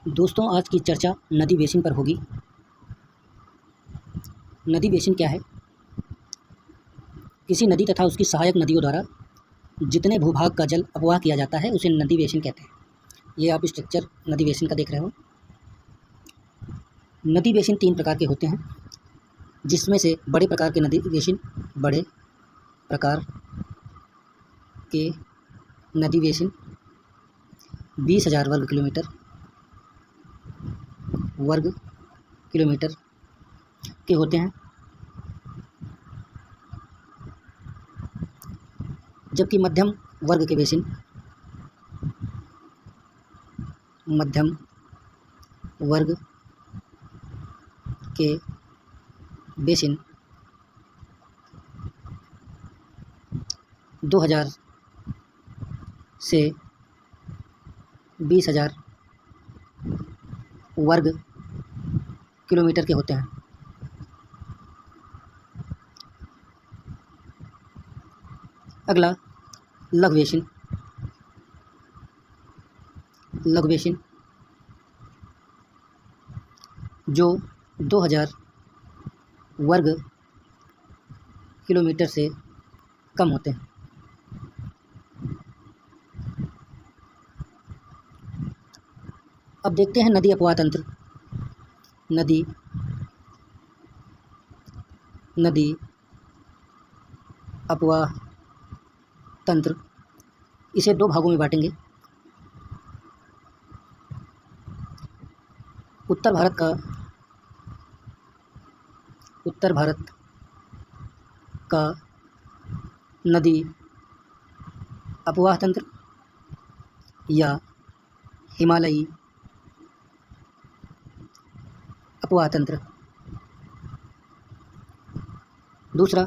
दोस्तों, आज की चर्चा नदी बेसिन पर होगी। नदी बेसिन क्या है? किसी नदी तथा उसकी सहायक नदियों द्वारा जितने भूभाग का जल अपवाह किया जाता है उसे नदी बेसिन कहते हैं। ये आप स्ट्रक्चर नदी बेसिन का देख रहे हो। नदी बेसिन 3 प्रकार के होते हैं, जिसमें से बड़े प्रकार के नदी बेसिन बड़े प्रकार के नदी बेसिन 20,000 वर्ग किलोमीटर के होते हैं, जबकि मध्यम वर्ग के बेसिन मध्यम वर्ग के बेसिन 2,000 से 20,000 वर्ग किलोमीटर के होते हैं। अगला लघु बेसिन। लघु बेसिन जो 2,000 वर्ग किलोमीटर से कम होते हैं। अब देखते हैं नदी अपवाह तंत्र। नदी अपवाह तंत्र, इसे 2 भागों में बांटेंगे। उत्तर भारत का नदी अपवाह तंत्र या हिमालयी अपवाह तंत्र। दूसरा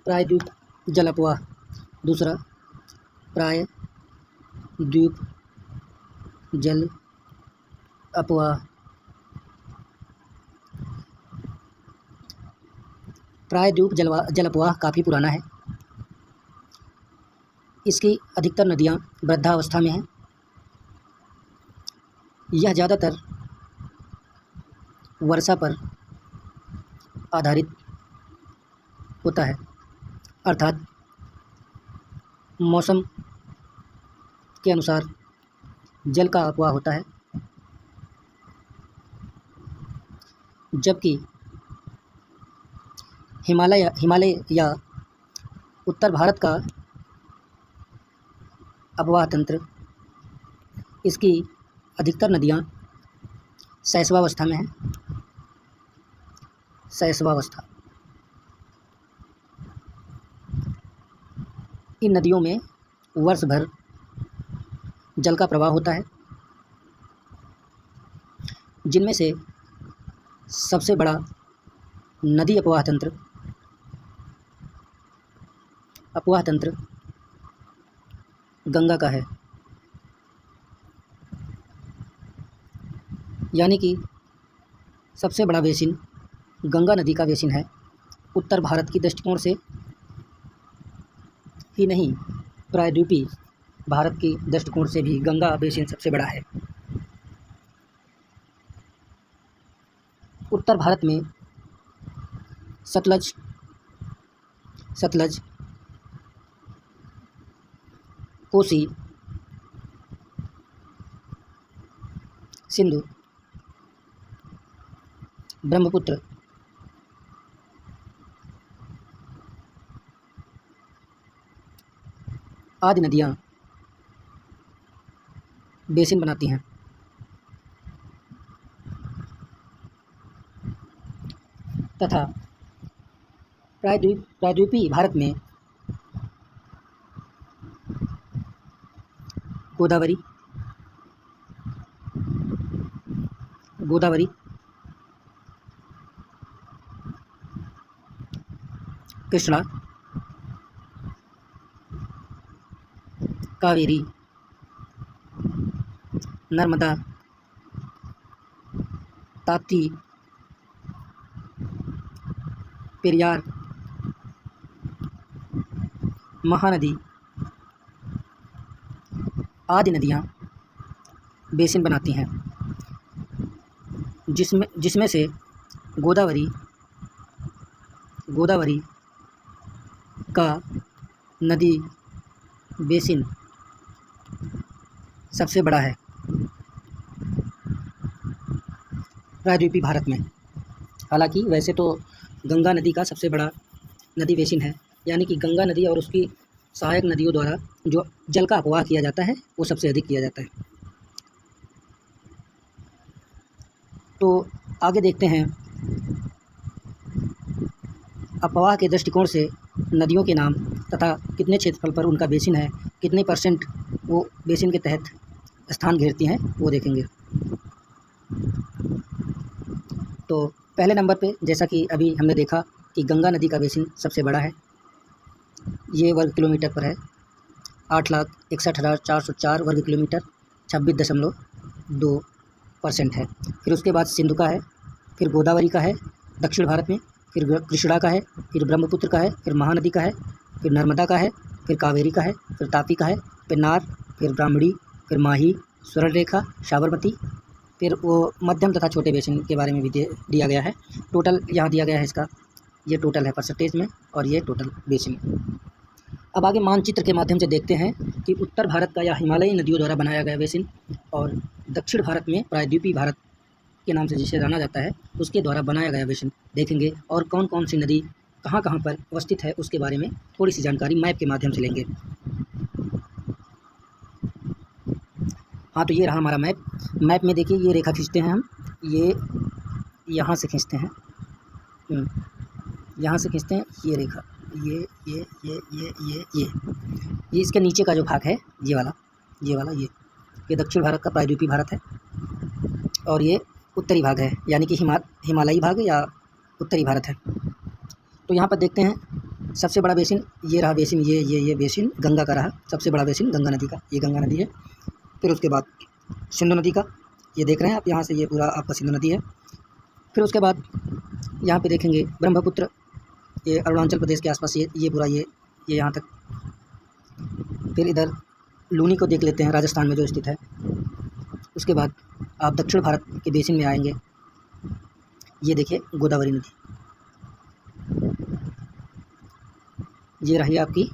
प्रायद्वीप जल अपवाह। प्रायद्वीप जल अपवाह। प्रायद्वीप जल अपवाह काफ़ी पुराना है। इसकी अधिकतर नदियाँ वृद्धावस्था में हैं। यह ज़्यादातर वर्षा पर आधारित होता है, अर्थात मौसम के अनुसार जल का अपवाह होता है। जबकि हिमालय या उत्तर भारत का अपवाह तंत्र, इसकी अधिकतर नदियाँ शैशवावस्था में हैं। शैशवावस्था। इन नदियों में वर्ष भर जल का प्रवाह होता है, जिनमें से सबसे बड़ा नदी अपवाह तंत्र गंगा का है। यानी कि सबसे बड़ा बेसिन गंगा नदी का बेसिन है। उत्तर भारत की दृष्टिकोण से ही नहीं, प्रायद्वीपीय भारत की दृष्टिकोण से भी गंगा बेसिन सबसे बड़ा है। उत्तर भारत में सतलज, कोसी, सिंधु, ब्रह्मपुत्र, आदि नदियाँ बेसिन बनाती हैं। तथा प्रायद्वीपीय भारत में गोदावरी, कृष्णा, कावेरी, नर्मदा, ताप्ती, पेरियार, महानदी आदि नदियाँ बेसिन बनाती हैं, जिसमें से गोदावरी का नदी बेसिन सबसे बड़ा है प्रायद्वीपीय भारत में। हालांकि वैसे तो गंगा नदी का सबसे बड़ा नदी बेसिन है, यानी कि गंगा नदी और उसकी सहायक नदियों द्वारा जो जल का अपवाह किया जाता है वो सबसे अधिक किया जाता है। तो आगे देखते हैं, अपवाह के दृष्टिकोण से नदियों के नाम तथा कितने क्षेत्रफल पर उनका बेसिन है, कितने % वो बेसिन के तहत स्थान घेरती हैं, वो देखेंगे। तो पहले नंबर पे जैसा कि अभी हमने देखा कि गंगा नदी का बेसिन सबसे बड़ा है, ये वर्ग किलोमीटर पर है, 8,61,404 वर्ग किलोमीटर, 26.2% है। फिर उसके बाद सिंधु का है, फिर गोदावरी का है दक्षिण भारत में, फिर कृष्णा का है, फिर ब्रह्मपुत्र का है, फिर महानदी का है, फिर नर्मदा का है, फिर कावेरी का है, फिर तापी का है, फिर नार, फिर ब्राह्मणी, फिर माही, स्वर्णरेखा, साबरमती, फिर वो मध्यम तथा छोटे बेसिन के बारे में भी दिया गया है। टोटल यहाँ दिया गया है इसका, ये टोटल है परसेंटेज में, और ये टोटल बेसिन। अब आगे मानचित्र के माध्यम से देखते हैं कि उत्तर भारत का या हिमालयी नदियों द्वारा बनाया गया बेसिन और दक्षिण भारत में प्रायद्वीपीय भारत के नाम से जिसे जाना जाता है उसके द्वारा बनाया गया बेसिन देखेंगे, और कौन कौन सी नदी कहाँ कहाँ पर अवस्थित है उसके बारे में थोड़ी सी जानकारी मैप के माध्यम से लेंगे। हाँ, तो ये रहा हमारा मैप। मैप में देखिए, ये रेखा खींचते हैं हम, ये यहाँ से खींचते हैं, यहाँ से खींचते हैं ये रेखा, ये इसके नीचे का जो भाग है ये वाला ये दक्षिण भारत का प्रायद्वीपीय भारत है, और ये उत्तरी भाग है यानी कि हिमालयी भाग या उत्तरी भारत है। तो यहाँ पर देखते हैं सबसे बड़ा बेसिन ये रहा, बेसिन ये बेसिन गंगा का रहा, सबसे बड़ा बेसिन गंगा नदी का, ये गंगा नदी है। फिर उसके बाद सिंधु नदी का, ये देख रहे हैं आप, यहाँ से ये पूरा आपका सिंधु नदी है। फिर उसके बाद यहाँ पे देखेंगे ब्रह्मपुत्र, ये अरुणाचल प्रदेश के आसपास ये पूरा ये यहाँ तक। फिर इधर लूनी को देख लेते हैं, राजस्थान में जो स्थित है। उसके बाद आप दक्षिण भारत के बेसिन में आएंगे, ये देखिए गोदावरी नदी, ये रही आपकी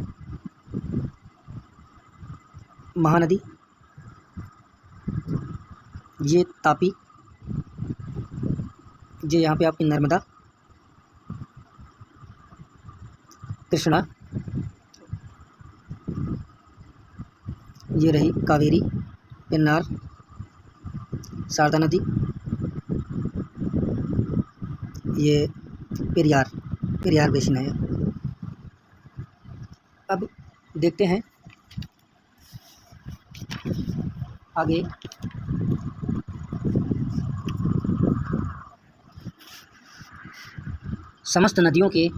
महानदी, ये तापी, ये यहाँ पे आपकी नर्मदा, कृष्णा, ये रही कावेरी, पेन्नार, शारदा नदी, ये पेरियार बेसिन है। अब देखते हैं आगे, समस्त नदियों की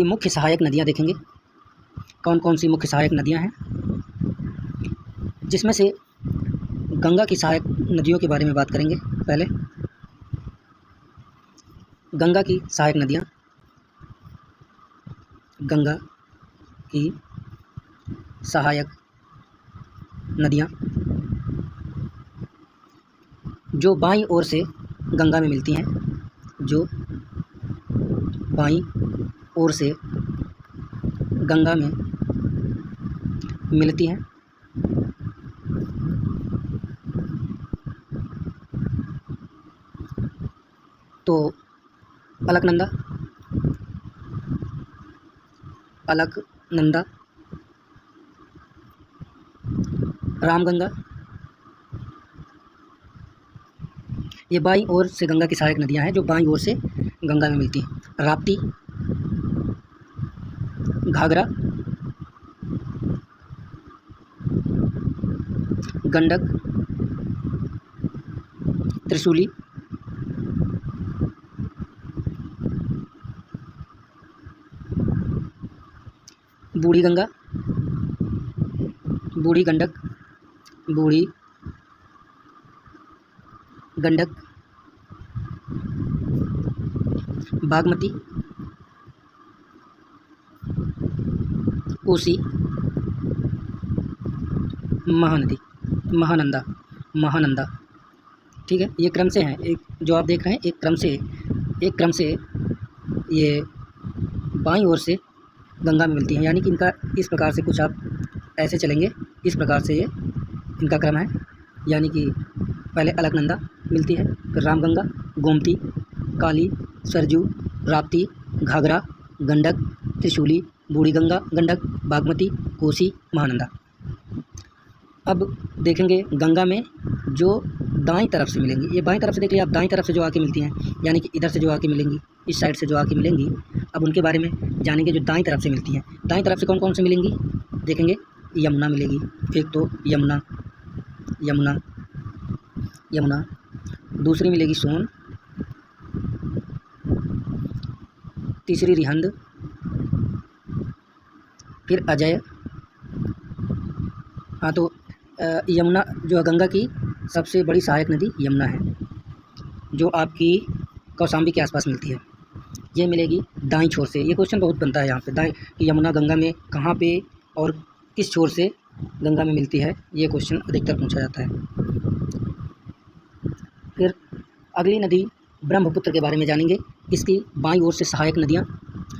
मुख्य सहायक नदियाँ देखेंगे, कौन कौन सी मुख्य सहायक नदियाँ हैं, जिसमें से गंगा की सहायक नदियों के बारे में बात करेंगे। पहले गंगा की सहायक नदियाँ, गंगा की सहायक नदियाँ जो बाईं ओर से गंगा में मिलती हैं, जो बाईं ओर से गंगा में मिलती हैं। तो अलकनंदा, रामगंगा, ये बाईं ओर से गंगा की सहायक नदियां हैं जो बाईं ओर से गंगा में मिलती हैं। राप्ती, घाघरा, गंडक, त्रिशूली, बूढ़ी गंगा, बूढ़ी गंडक, बूढ़ी गंडक, बागमती, कोसी, महानदी, महानंदा, महानंदा। ठीक है, ये क्रम से हैं, एक जो आप देख रहे हैं एक क्रम से ये बाईं ओर से गंगा में मिलती हैं। यानी कि इनका इस प्रकार से कुछ आप ऐसे चलेंगे, इस प्रकार से ये इनका क्रम है। यानी कि पहले अलकनंदा मिलती है, फिर रामगंगा, गोमती, काली, सरजू, राप्ती, घाघरा, गंडक, त्रिशूली, बूढ़ी गंगा, गंडक, बागमती, कोसी, महानंदा। अब देखेंगे गंगा में जो दाईं तरफ से मिलेंगी, ये बाईं तरफ से देख लिया आप, दाईं तरफ से जो आके मिलती हैं, यानी कि इधर से जो आके मिलेंगी, इस साइड से जो आके मिलेंगी। अब उनके बारे में जानेंगे जो दाईं तरफ से मिलती हैं। दाईं तरफ से कौन कौन से मिलेंगी देखेंगे। यमुना मिलेगी, एक तो यमुना, यमुना, यमुना। दूसरी मिलेगी सोन, तीसरी रिहंद, फिर अजय। हाँ, तो यमुना जो है गंगा की सबसे बड़ी सहायक नदी यमुना है, जो आपकी कौशाम्बी के आसपास मिलती है। ये मिलेगी दाईं छोर से। ये क्वेश्चन बहुत बनता है यहाँ पे, दाईं कि यमुना गंगा में कहाँ पे और किस छोर से गंगा में मिलती है, ये क्वेश्चन अधिकतर पूछा जाता है। फिर अगली नदी ब्रह्मपुत्र के बारे में जानेंगे। इसकी बाईं ओर से सहायक नदियाँ,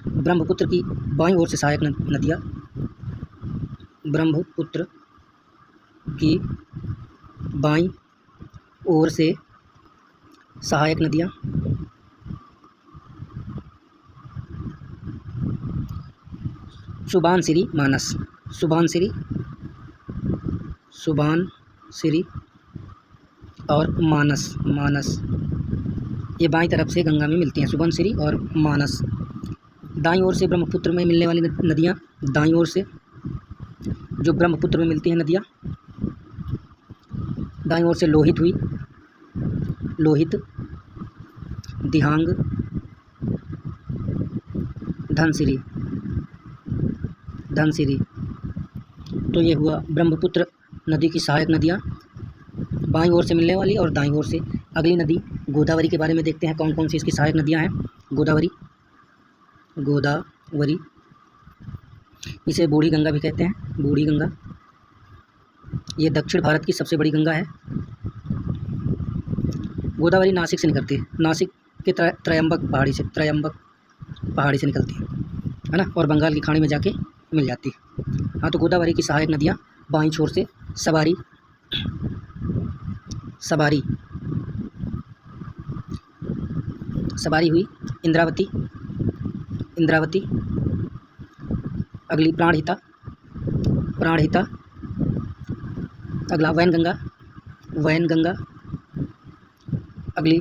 ब्रह्मपुत्र की बाईं ओर से सहायक नदियाँ, ब्रह्मपुत्र की बाईं ओर से सहायक नदियाँ, सुबानसिरी, मानस, सुबानसिरी, सुबानसिरी और मानस, मानस। ये बाईं तरफ से गंगा में मिलती हैं, सुबानसिरी और मानस। दाईं ओर से ब्रह्मपुत्र में मिलने वाली नदियाँ, दाईं ओर से जो ब्रह्मपुत्र में मिलती हैं नदियाँ, दाईं ओर से लोहित हुई, लोहित, दिहांग, धनसिरी, धनसिरी। तो ये हुआ ब्रह्मपुत्र नदी की सहायक नदियाँ, बाईं ओर से मिलने वाली और दाईं ओर से। अगली नदी गोदावरी के बारे में देखते हैं, कौन कौन सी इसकी सहायक नदियाँ हैं। गोदावरी, गोदावरी, इसे बूढ़ी गंगा भी कहते हैं, बूढ़ी गंगा। ये दक्षिण भारत की सबसे बड़ी गंगा है। गोदावरी नासिक से निकलती है, नासिक के त्रयंबक पहाड़ी से, त्रयंबक पहाड़ी से निकलती है ना, और बंगाल की खाड़ी में जाके मिल जाती है। हाँ, तो गोदावरी की सहायक नदियाँ बाईं छोर से सबारी, सबारी, सबारी हुई, इंद्रावती, इंद्रावती। अगली प्राणहिता, प्राणहिता। अगला वैनगंगा, वैनगंगा। अगली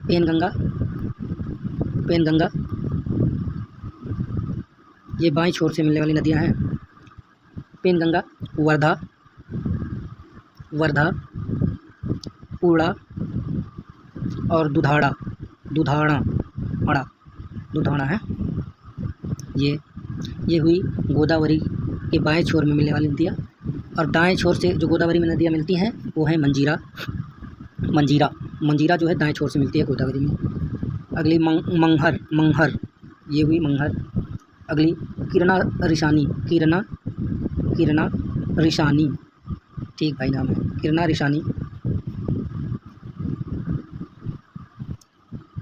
पेनगंगा, पेनगंगा। ये बाईं छोर से मिलने वाली नदियां हैं। पेनगंगा, वर्धा, वर्धा, पूर्णा और दुधाड़ा, दुधाणा, अड़ा, दुधाणा है। ये हुई गोदावरी के बाएं छोर में मिलने वाली नदियाँ। और दाएं छोर से जो गोदावरी में नदियाँ मिलती हैं वो है मंजीरा, मंजीरा, मंजीरा जो है दाएं छोर से मिलती है गोदावरी में। अगली मंगहर, मंगहर, ये हुई मंगहर। अगली किरणा रिशानी, किरणा, किरणा रिशानी, ठीक भाई नाम है, किरणा रिशानी।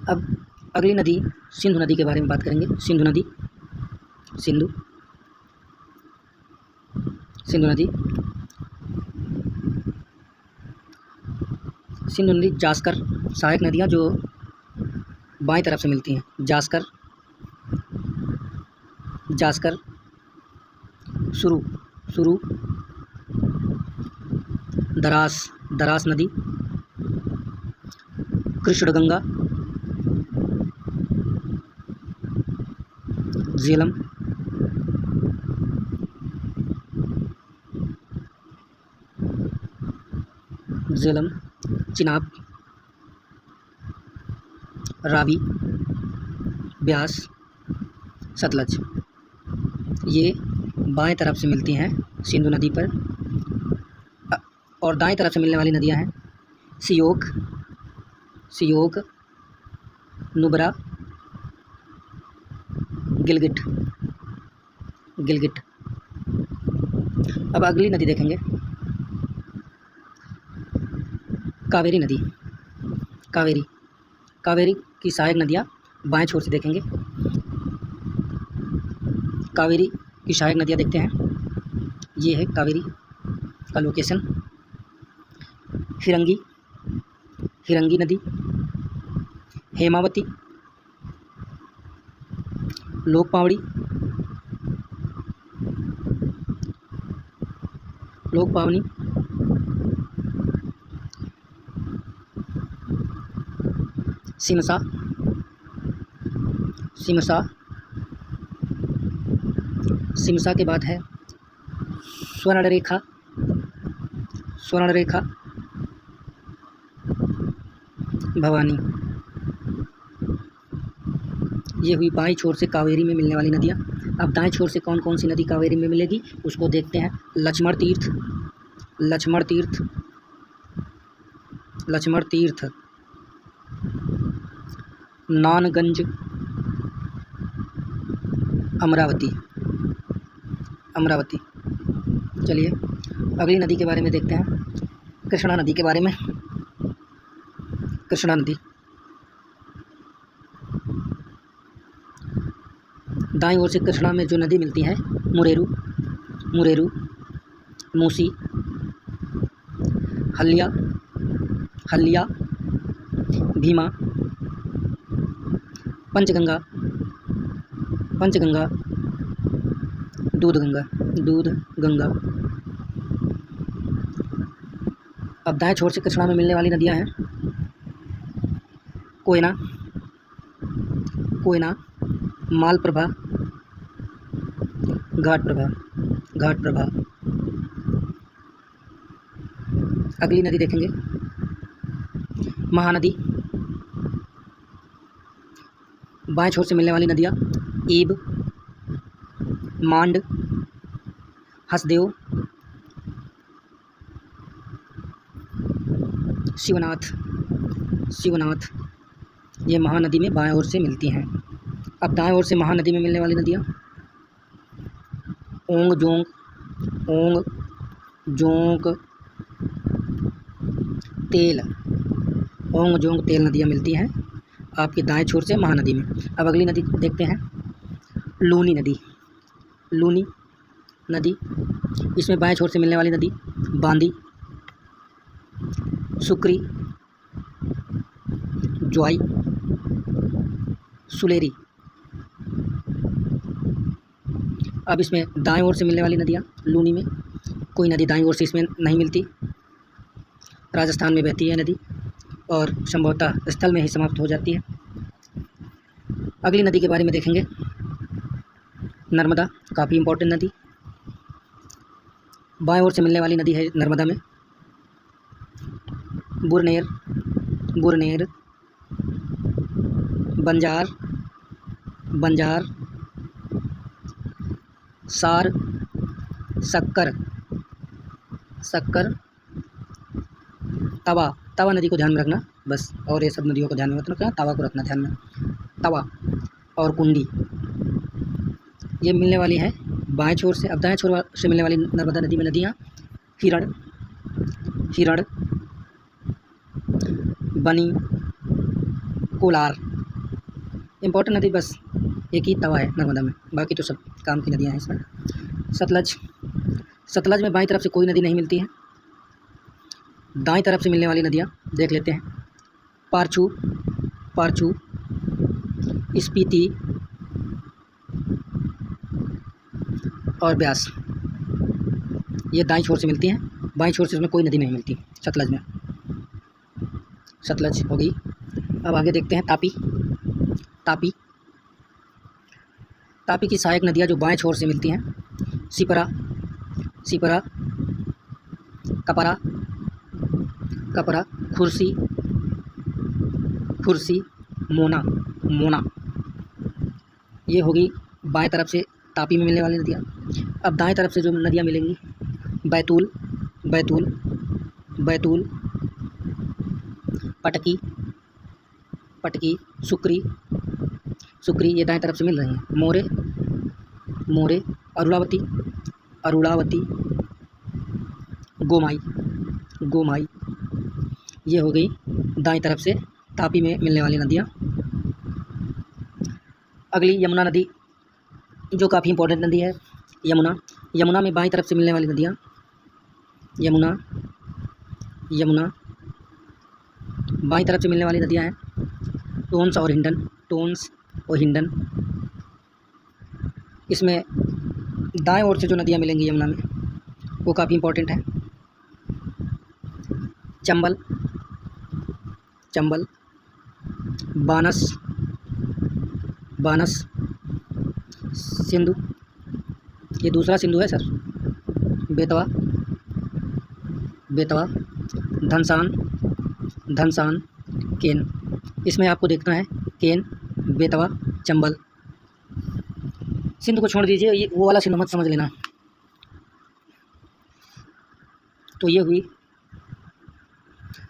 अब अगली नदी सिंधु नदी के बारे में बात करेंगे। सिंधु नदी, सिंधु, सिंधु नदी, सिंधु नदी जास्कर, सहायक नदियाँ जो बाईं तरफ से मिलती हैं, जास्कर, जास्कर, सुरु, सुरु, दरास, दरास नदी, कृष्णगंगा, झेलम, झेलम, चिनाब, रावी, ब्यास, सतलज। ये बाएं तरफ से मिलती हैं सिंधु नदी पर। और दाएं तरफ से मिलने वाली नदियां हैं सियोक, सियोक, नुब्रा, गिलगिट, गिलगिट। अब अगली नदी देखेंगे, कावेरी नदी। कावेरी, कावेरी की सहायक नदियाँ बाएं छोर से देखेंगे। कावेरी की सहायक नदियाँ देखते हैं, ये है कावेरी का लोकेशन। फिरंगी, फिरंगी नदी, हेमावती, लोकपावड़ी, लोकपावनी, सिमसा, सिमसा, सिमसा के बाद है स्वर्णरेखा, स्वर्णरेखा, भवानी। ये हुई बाईं छोर से कावेरी में मिलने वाली नदियाँ। अब दाएं छोर से कौन कौन सी नदी कावेरी में मिलेगी उसको देखते हैं। लक्ष्मण तीर्थ, लक्ष्मण तीर्थ, लक्ष्मण तीर्थ, नानगंज, अमरावती, अमरावती। चलिए अगली नदी के बारे में देखते हैं, कृष्णा नदी के बारे में। कृष्णा नदी दाईं ओर से कृष्णा में जो नदी मिलती है, मुरेरू, मुरेरू, मूसी, हल्दिया, हल्दिया, भीमा, पंचगंगा, पंचगंगा, दूधगंगा, दूधगंगा। अब दाएं छोर से कृष्णा में मिलने वाली नदियां हैं, कोयना, कोयना, मालप्रभा, घाटप्रभा, घाटप्रभा। अगली नदी देखेंगे, महानदी। बाएं छोर से मिलने वाली नदियाँ, ईब, मांड, हसदेव, शिवनाथ, शिवनाथ। ये महानदी में बाएं ओर से मिलती हैं। अब दाएं ओर से महानदी में मिलने वाली नदियाँ, ओंग जोंग, ओंग जोंक, तेल, ओंग जोंग तेल नदियाँ मिलती हैं आपके दाएं छोर से महानदी में। अब अगली नदी देखते हैं, लूनी नदी, लूनी नदी। इसमें बाएं छोर से मिलने वाली नदी, बांदी, सुक्री, ज्वाई, सुलेरी। अब इसमें दाएं ओर से मिलने वाली नदियाँ, लूनी में कोई नदी दाईं ओर से इसमें नहीं मिलती, राजस्थान में बहती है नदी और संभवतः स्थल में ही समाप्त हो जाती है। अगली नदी के बारे में देखेंगे, नर्मदा, काफ़ी इम्पोर्टेंट नदी। बाएं ओर से मिलने वाली नदी है नर्मदा में, बुरनेर, बुरनेर, बंजार, बंजार, सार, शक्कर, शक्कर, तवा, तवा नदी को ध्यान में रखना बस, और ये सब नदियों को ध्यान में मत रखना, तवा को रखना ध्यान में, तवा और कुंडी। ये मिलने वाली है बाएं छोर से। अब दाएं छोर से मिलने वाली नर्मदा नदी में नदियाँ, हिरण, हिरण, बनी, कोलार। इम्पोर्टेंट नदी बस एक ही तवा है नर्मदा में, बाकी तो सब काम की नदियाँ हैं इसमें। सतलज, सतलज में बाईं तरफ से कोई नदी नहीं मिलती है। दाईं तरफ से मिलने वाली नदियाँ देख लेते हैं, पारछू, पारछू, स्पीति और ब्यास। ये दाईं छोर से मिलती हैं, बाईं छोर से इसमें कोई नदी नहीं मिलती सतलज में। सतलज हो गई। अब आगे देखते हैं तापी, तापी, तापी की सहायक नदियाँ जो बाएं छोर से मिलती हैं, सिपरा, सिपरा, कपरा, कपरा, खुर्सी, खुर्सी, मोना, मोना। ये होगी बाएं तरफ से तापी में मिलने वाली नदियाँ। अब दाएं तरफ से जो नदियाँ मिलेंगी, बैतूल, बैतूल, बैतूल, पटकी, पटकी, सुक्री, सुक्री, ये दाएं तरफ से मिल रही हैं। मोरे, मोरे, अरुणावती, अरुणावती, गोमाई, गोमाई। ये हो गई दाईं तरफ से तापी में मिलने वाली नदियाँ। अगली यमुना नदी, जो काफ़ी इंपॉर्टेंट नदी है। यमुना, यमुना में बाईं तरफ से मिलने वाली नदियाँ। यमुना, यमुना बाईं तरफ से मिलने वाली नदियाँ हैं टोन्स और हिंडन, टोन्स और हिंडन। इसमें दाएं ओर से जो नदियाँ मिलेंगी यमुना में वो काफ़ी इंपॉर्टेंट है। चंबल, चंबल, बानस, बानस, सिंधु, ये दूसरा सिंधु है सर, बेतवा, बेतवा, धनसान, धनसान, केन। इसमें आपको देखना है केन, बेतवा, चंबल। सिंधु को छोड़ दीजिए, ये वो वाला सिंधु मत समझ लेना। तो ये हुई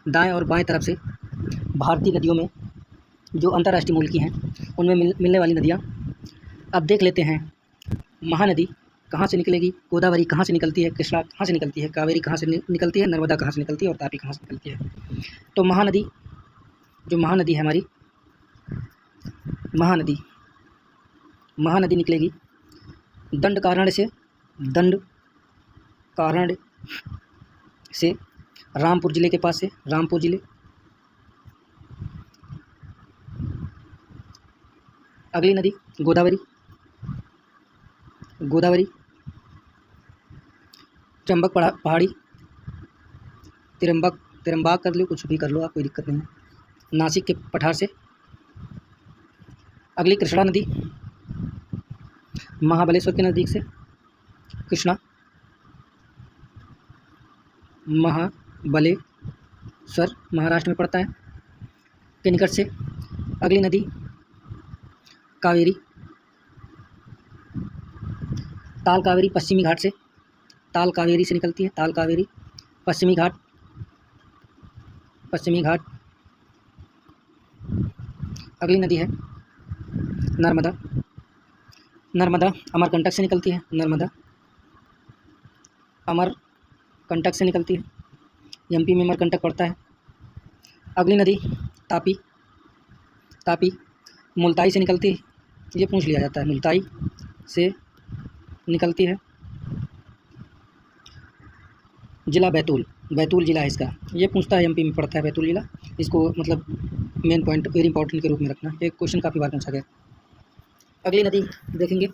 दाएं और बाएं तरफ से भारतीय नदियों में जो अंतर्राष्ट्रीय मूल की हैं उनमें मिलने वाली नदियाँ। अब देख लेते हैं महानदी कहाँ से निकलेगी, गोदावरी कहाँ से निकलती है, कृष्णा कहाँ से निकलती है, कावेरी कहाँ से निकलती है, नर्मदा कहाँ से निकलती है और तापी कहाँ से निकलती है। तो महानदी, जो महानदी है हमारी, महानदी, महानदी निकलेगी दंडकारण्य से, दंडकारण्य से, रामपुर ज़िले के पास से, रामपुर ज़िले। अगली नदी गोदावरी, गोदावरी, चंबक पहाड़ी, तिरंबाग कर लो, कुछ भी कर लो आप, कोई दिक्कत नहीं है, नासिक के पठार से। अगली कृष्णा नदी, महाबलेश्वर के नज़दीक से, कृष्णा, महाबलेश्वर महाराष्ट्र में पड़ता है, के निकट से। अगली नदी कावेरी, ताल कावेरी पश्चिमी घाट से, ताल कावेरी से निकलती है, ताल कावेरी, पश्चिमी घाट, पश्चिमी घाट। अगली नदी है नर्मदा, नर्मदा अमरकंटक से निकलती है, नर्मदा अमरकंटक से निकलती है, एमपी में अमरकंटक पड़ता है। अगली नदी तापी, तापी मुल्ताई से निकलती है, ये पूछ लिया जाता है, मुल्ताई से निकलती है। जिला बैतूल, बैतूल जिला है इसका, ये पूछता है, एमपी में पड़ता है बैतूल जिला। इसको मतलब मेन पॉइंट, वेरी इंपॉर्टेंट के रूप में रखना, एक क्वेश्चन काफ़ी बार पूछा गया। अगली नदी देखेंगे,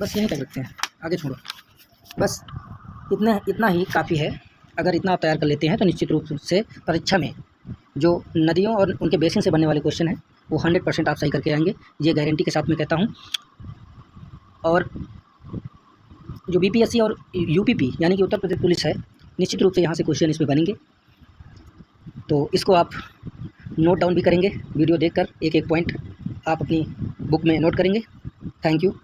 बस यहीं कर सकते हैं, आगे छोड़ो, बस इतना ही काफ़ी है। अगर इतना आप तैयार कर लेते हैं तो निश्चित रूप से परीक्षा में जो नदियों और उनके बेसिन से बनने वाले क्वेश्चन हैं वो 100% आप सही करके आएंगे, ये गारंटी के साथ मैं कहता हूँ। और जो बीपीएससी और यूपीपी यानी कि उत्तर प्रदेश पुलिस है, निश्चित रूप से यहाँ से क्वेश्चन इसमें बनेंगे, तो इसको आप नोट डाउन भी करेंगे, वीडियो देखकर एक एक पॉइंट आप अपनी बुक में नोट करेंगे। Thank you.